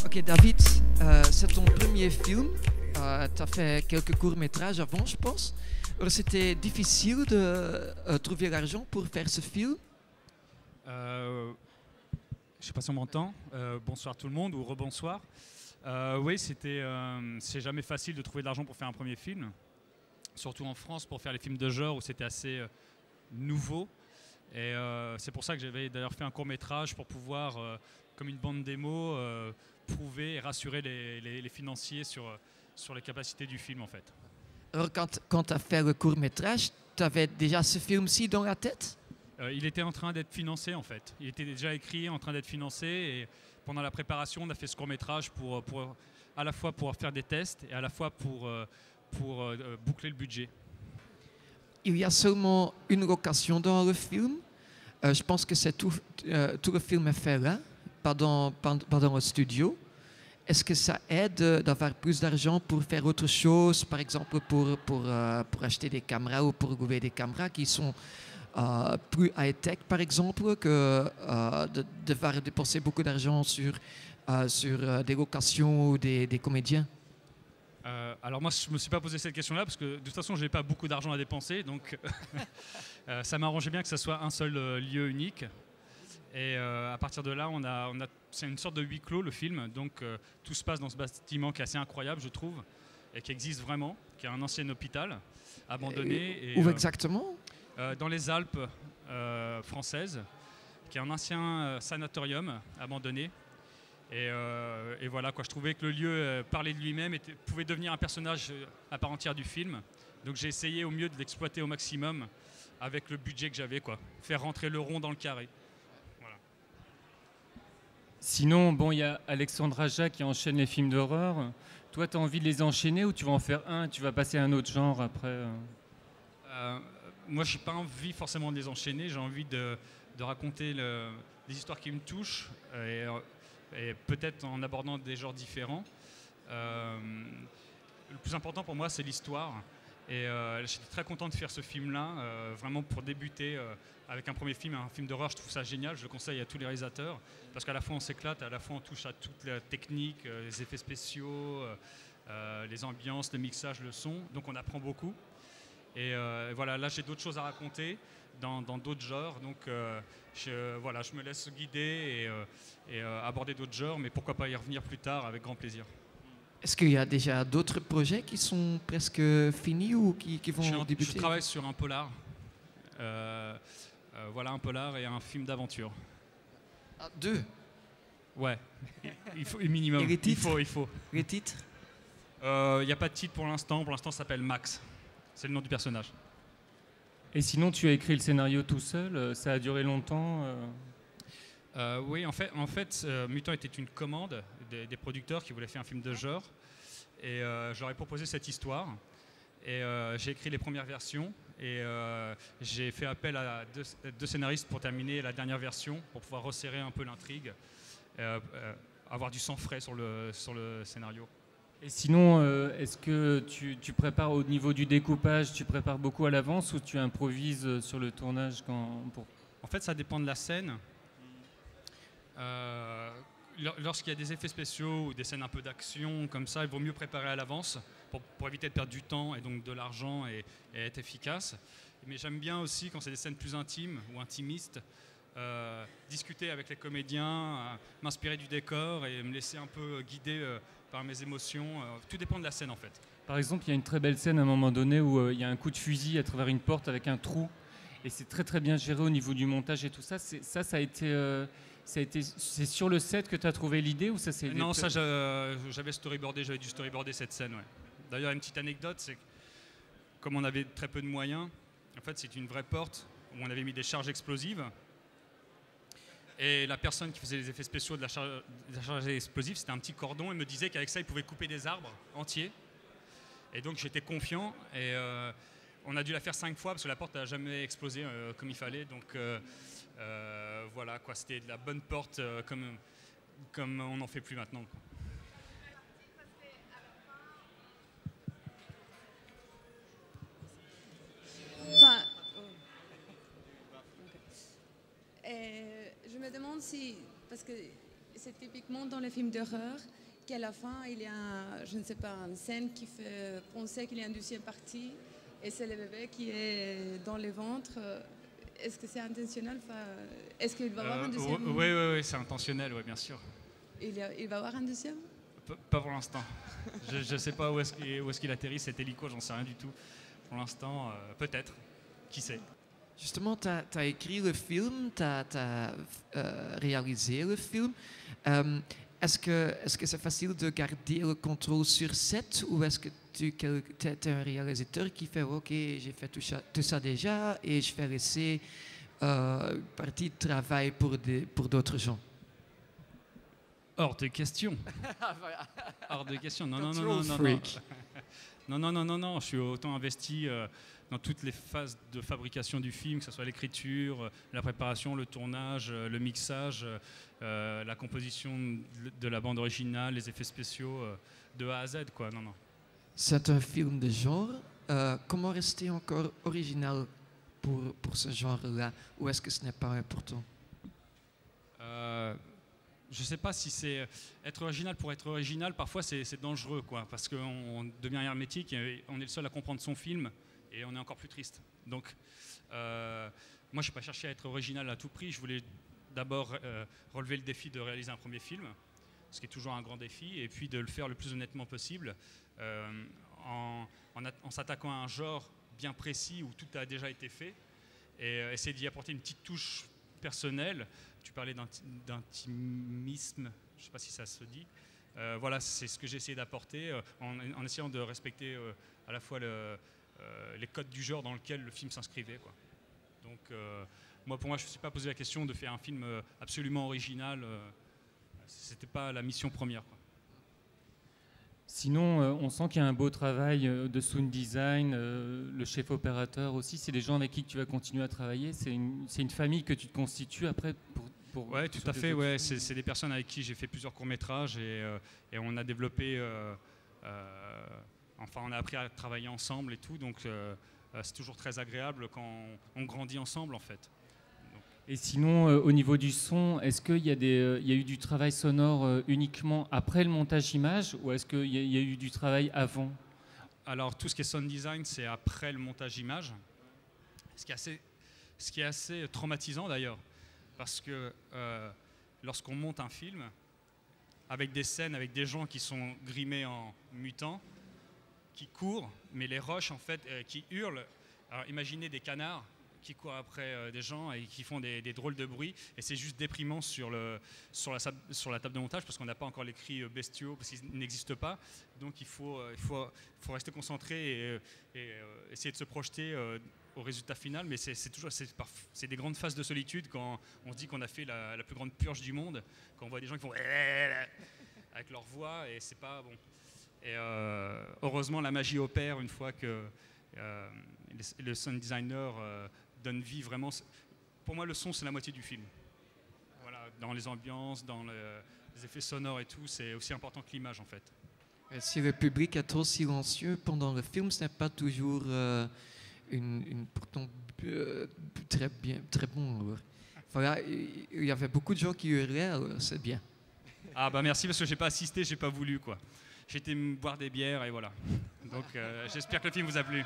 Ok, David, c'est ton premier film. Tu as fait quelques courts-métrages avant, je pense. Alors, c'était difficile de trouver l'argent pour faire ce film. Je ne sais pas si on m'entend. Bonsoir tout le monde ou rebonsoir. Oui, c'est jamais facile de trouver de l'argent pour faire un premier film. Surtout en France pour faire les films de genre où c'était assez nouveau. Et c'est pour ça que j'avais d'ailleurs fait un court-métrage pour pouvoir, comme une bande démo, prouver et rassurer les financiers sur les capacités du film en fait. Alors, quand tu as fait le court-métrage, tu avais déjà ce film-ci dans la tête? Il était en train d'être financé en fait. Il était déjà écrit, en train d'être financé. Et pendant la préparation, on a fait ce court-métrage pour à la fois pour faire des tests et à la fois pour boucler le budget. Il y a seulement une location dans le film. Je pense que c'est tout le film est fait là, pas dans le studio. Est-ce que ça aide d'avoir plus d'argent pour faire autre chose, par exemple pour acheter des caméras ou pour louer des caméras qui sont plus high-tech, par exemple, que de devoir dépenser beaucoup d'argent sur des locations ou des comédiens? Alors moi, je ne me suis pas posé cette question-là parce que de toute façon, je n'ai pas beaucoup d'argent à dépenser. Donc ça m'arrangeait bien que ce soit un seul lieu unique. Et à partir de là, c'est une sorte de huis clos, le film. Donc tout se passe dans ce bâtiment qui est assez incroyable, je trouve, et qui existe vraiment, qui est un ancien hôpital abandonné. Où exactement? Dans les Alpes françaises, qui est un ancien sanatorium abandonné. Et voilà, quoi, je trouvais que le lieu parlait de lui-même, pouvait devenir un personnage à part entière du film. Donc j'ai essayé au mieux de l'exploiter au maximum avec le budget que j'avais, quoi. Faire rentrer le rond dans le carré. Voilà. Sinon, bon, il y a Alexandre Aja qui enchaîne les films d'horreur. Toi, tu as envie de les enchaîner ou tu vas en faire un, tu vas passer à un autre genre après Moi, je n'ai pas envie forcément de les enchaîner. J'ai envie de raconter des histoires qui me touchent et peut-être en abordant des genres différents. Le plus important pour moi, c'est l'histoire. Et j'étais très content de faire ce film-là, vraiment pour débuter avec un premier film, un film d'horreur. Je trouve ça génial, je le conseille à tous les réalisateurs, parce qu'à la fois on s'éclate, à la fois on touche à toute la technique, les effets spéciaux, les ambiances, le mixage, le son. Donc on apprend beaucoup. Et voilà, là j'ai d'autres choses à raconter dans d'autres genres, donc je me laisse guider et aborder d'autres genres, mais pourquoi pas y revenir plus tard avec grand plaisir. Est-ce qu'il y a déjà d'autres projets qui sont presque finis ou qui vont débuter? Je travaille sur un polar, voilà, un polar et un film d'aventure. Ah, deux? Ouais, il faut minimum. Et les titres? Il faut. Les titres? Il n'y a pas de titre pour l'instant ça s'appelle Max. C'est le nom du personnage. Et sinon, tu as écrit le scénario tout seul, ça a duré longtemps Oui, en fait Mutant était une commande des producteurs qui voulaient faire un film de genre. Et je leur ai proposé cette histoire. Et j'ai écrit les premières versions. Et j'ai fait appel à deux scénaristes pour terminer la dernière version, pour pouvoir resserrer un peu l'intrigue, avoir du sang frais sur le scénario. Et sinon, est-ce que tu prépares au niveau du découpage, tu prépares beaucoup à l'avance ou tu improvises sur le tournage En fait, ça dépend de la scène. Lorsqu'il y a des effets spéciaux ou des scènes un peu d'action comme ça, il vaut mieux préparer à l'avance pour éviter de perdre du temps et donc de l'argent et être efficace. Mais j'aime bien aussi, quand c'est des scènes plus intimes ou intimistes, discuter avec les comédiens, m'inspirer du décor et me laisser un peu guider par mes émotions. Tout dépend de la scène en fait. Par exemple, il y a une très belle scène à un moment donné où il y a un coup de fusil à travers une porte avec un trou et c'est très très bien géré au niveau du montage et tout ça. Ça a été... c'est sur le set que tu as trouvé l'idée ou ça c'est... Non, ça j'avais dû storyboarder cette scène. Ouais. D'ailleurs, une petite anecdote, c'est que comme on avait très peu de moyens, en fait c'est une vraie porte où on avait mis des charges explosives. Et la personne qui faisait les effets spéciaux de la charge explosive, c'était un petit cordon. Il me disait qu'avec ça, il pouvait couper des arbres entiers. Et donc j'étais confiant. Et on a dû la faire 5 fois parce que la porte n'a jamais explosé comme il fallait. Donc voilà, quoi, c'était de la bonne porte comme on n'en fait plus maintenant. Quoi. Enfin, je me demande si, parce qu'il c'est typiquement dans les films d'horreur qu'à la fin, il y a, je ne sais pas, une scène qui fait penser qu'il y a une deuxième partie et c'est le bébé qui est dans le ventre. Est-ce que c'est intentionnel? Est-ce qu'il va y avoir un deuxième? Oui, c'est intentionnel, oui, bien sûr. Il va y avoir un deuxième? Pas pour l'instant. Je ne sais pas où est-ce qu'il atterrit, cet hélico, j'en sais rien du tout. Pour l'instant, peut-être. Qui sait? Justement, tu as écrit le film, tu as réalisé le film. Est-ce que c'est facile de garder le contrôle sur set ou est-ce que tu es un réalisateur qui fait OK, j'ai fait tout ça déjà et je vais laisser une partie de travail pour d'autres gens? Hors de question. Hors de question. Non. Non, je suis autant investi dans toutes les phases de fabrication du film, que ce soit l'écriture, la préparation, le tournage, le mixage, la composition de la bande originale, les effets spéciaux, de A à Z, quoi. Non. C'est un film de genre. Comment rester encore original pour ce genre-là? Ou est-ce que ce n'est pas important? Je ne sais pas si c'est être original pour être original. Parfois, c'est dangereux, quoi, parce qu'on devient hermétique et on est le seul à comprendre son film et on est encore plus triste. Donc, moi, je n'ai pas cherché à être original à tout prix. Je voulais d'abord relever le défi de réaliser un premier film, ce qui est toujours un grand défi, et puis de le faire le plus honnêtement possible, en s'attaquant à un genre bien précis où tout a déjà été fait, et essayer d'y apporter une petite touche personnelle. Tu parlais d'intimisme, je ne sais pas si ça se dit. Voilà, c'est ce que j'ai essayé d'apporter en essayant de respecter à la fois les codes du genre dans lequel le film s'inscrivait, quoi. Donc, pour moi, je ne me suis pas posé la question de faire un film absolument original. Ce n'était pas la mission première, quoi. Sinon, on sent qu'il y a un beau travail de sound design, le chef opérateur aussi. C'est des gens avec qui tu vas continuer à travailler. C'est une famille que tu te constitues après pour ouais, tout à fait. Ouais. C'est des personnes avec qui j'ai fait plusieurs courts-métrages et on a développé. Enfin, on a appris à travailler ensemble et tout. Donc, c'est toujours très agréable quand on grandit ensemble, en fait. Et sinon, au niveau du son, est-ce qu'il y a eu du travail sonore uniquement après le montage image ou est-ce qu'il y a eu du travail avant? Alors, tout ce qui est sound design, c'est après le montage image. Ce qui est assez traumatisant d'ailleurs, parce que lorsqu'on monte un film, avec des scènes, avec des gens qui sont grimés en mutants, qui courent, mais les rushs en fait, qui hurlent. Alors imaginez des canards qui courent après des gens et qui font des drôles de bruit, et c'est juste déprimant sur la table de montage parce qu'on n'a pas encore les cris bestiaux, parce qu'ils n'existent pas. Donc il faut rester concentré et essayer de se projeter au résultat final, mais c'est des grandes phases de solitude quand on se dit qu'on a fait la plus grande purge du monde, quand on voit des gens qui font avec leur voix, et c'est pas bon. Et heureusement la magie opère une fois que le sound designer donne vie vraiment. Pour moi, le son, c'est la moitié du film. Voilà, dans les ambiances, dans les effets sonores et tout, c'est aussi important que l'image, en fait. Et si le public est trop silencieux pendant le film, ce n'est pas toujours pourtant très bon. Alors. Voilà, il y avait beaucoup de gens qui hurlaient, alors c'est bien. Ah bah merci, parce que j'ai pas assisté, j'ai pas voulu, quoi. J'ai été boire des bières et voilà. Donc j'espère que le film vous a plu.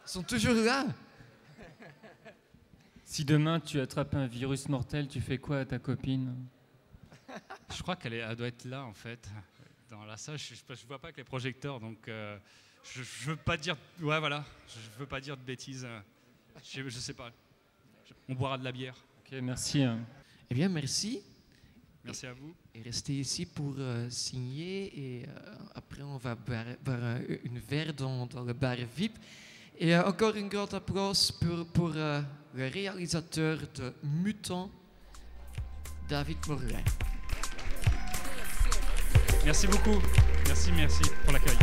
Ils sont toujours là. Si demain tu attrapes un virus mortel, tu fais quoi à ta copine? Je crois qu'elle doit être là en fait, dans la salle. Je vois pas avec les projecteurs, donc je veux pas dire. Ouais voilà, je veux pas dire de bêtises. Je sais pas. On boira de la bière. Ok, merci. Eh bien merci. Merci à vous. Et restez ici pour signer et après on va boire une verre dans le bar VIP. Et encore un grand applaudissement pour le réalisateur de Mutant, David Morin. Merci beaucoup. Merci pour l'accueil.